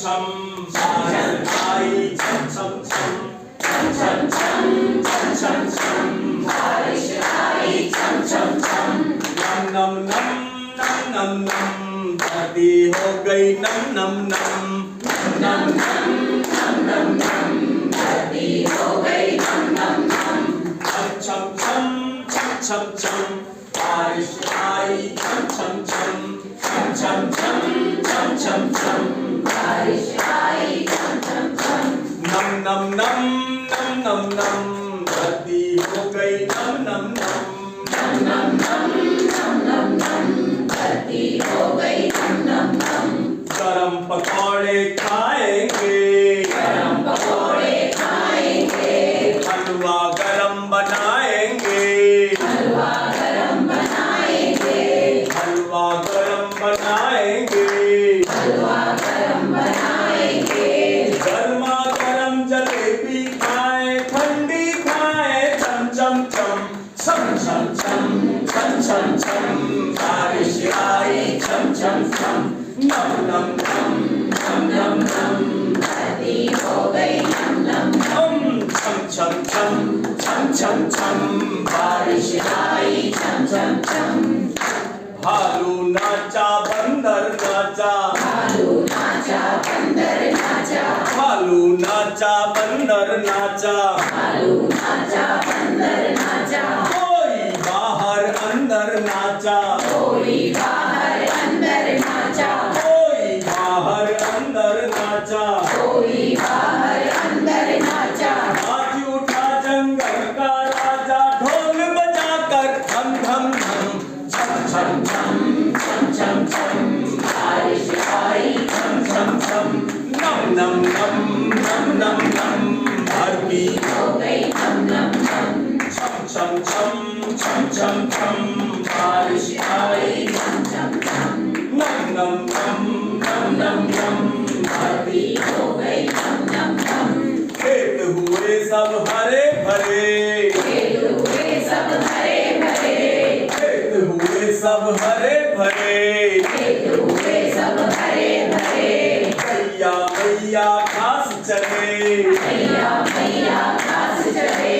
छम बारिश आई छम छम छम छम छम छम छम छम बारिश आई छम छम छम नम नम नम नम नम धरती हो गई नम नम नम नम नम नम नम नम धरती हो गई नम नम नम छम छम छम छम छम बारिश आई छम छम छम छम छम छम छम छम बारिश आई छम छम छम नम नम नम नम नम नम धरती हो गई नम नम नम नम नम नम नम नम धरती हो गई नम नम नम गरम पकौड़े खाएंगे गरम पकौड़े खाएंगे हलवा गरम बनाएंगे हलवा गरम बनाएंगे हलवा गरम बनाएंगे हलवा गरम बनाएंगे गर्मा गरम जलेबी खाए ठंडी खाए चम चम चम छम छम छम छम छम छम बारिश आई छम छम छम नम नम नम नम नम नम धरती हो गई नम नम नम छम छम छम छम छम छम बारिश आई छम छम छम भालू नाचा बंदर नाचा भालू नाचा बंदर नाचा भालू नाचा बंदर नाचा भालू नाचा बंदर नाचा कोई बाहर अंदर नाचा कोई बाहर अंदर नाचा कोई बाहर अंदर नाचा कोई बाहर अंदर नाचा नाच उठा जंगल का राजा ढोल बजाकर धम धम धम छम छम छम छम छम बारिश आई छम छम छम नम नम नम नम नम नम धरती हो गई नम नम नम छम छम छम छम छम छम बारिश आई छम छम छम नम नम नम नम नम नम धरती हो गई नम नम नम खेत हुए सब हरे भरे खेत हुए सब हरे भरे खेत हुए सब हरे भरे खेत हुए सब हरे भरे भैया भैया घास चरे भैया भैया घास चरे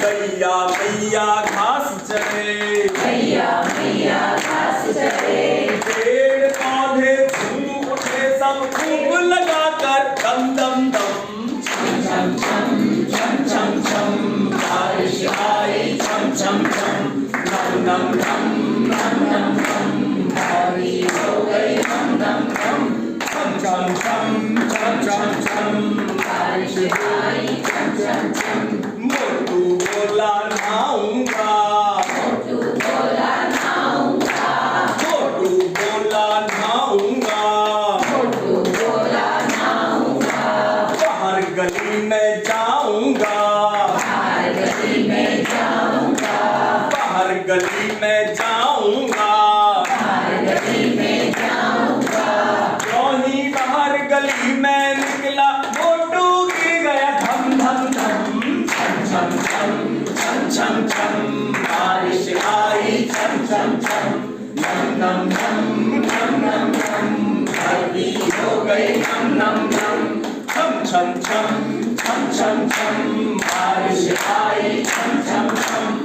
भैया भैया घास चरे भैया भैया घास चरे पेड़ पौधे झूम उठे सब खूब लगाकर दम दम दम छम छम छम छम छम बारिश आई छम छम छम नम नम नम नम नम नम धरती हो गई नम नम नम छम छम छम छम छम छम बारिश आई छम छम छम मोटू बोला नहाऊंगा मोटू बोला नहाऊंगा मोटू बोला नहाऊंगा मोटू बोला नहाऊंगा बाहर गली में जाऊंगा बाहर गली में जाऊंगा बाहर गली में जाऊंगा बाहर गली में जाऊंगा रोही बाहर गली में निकला मोटू गिर गया धम धम धम छम छम छम छम छम बारिश आई छम छम छम नम नम नम नम नम नम धरती हो गई नम नम नम छम छम छम छम छम छम बारिश आई छम छम छम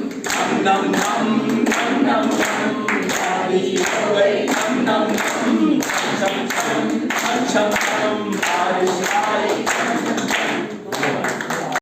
नम नम नम नम नम धरती हो गई नम नम नम छम छम छम छम बारिश आई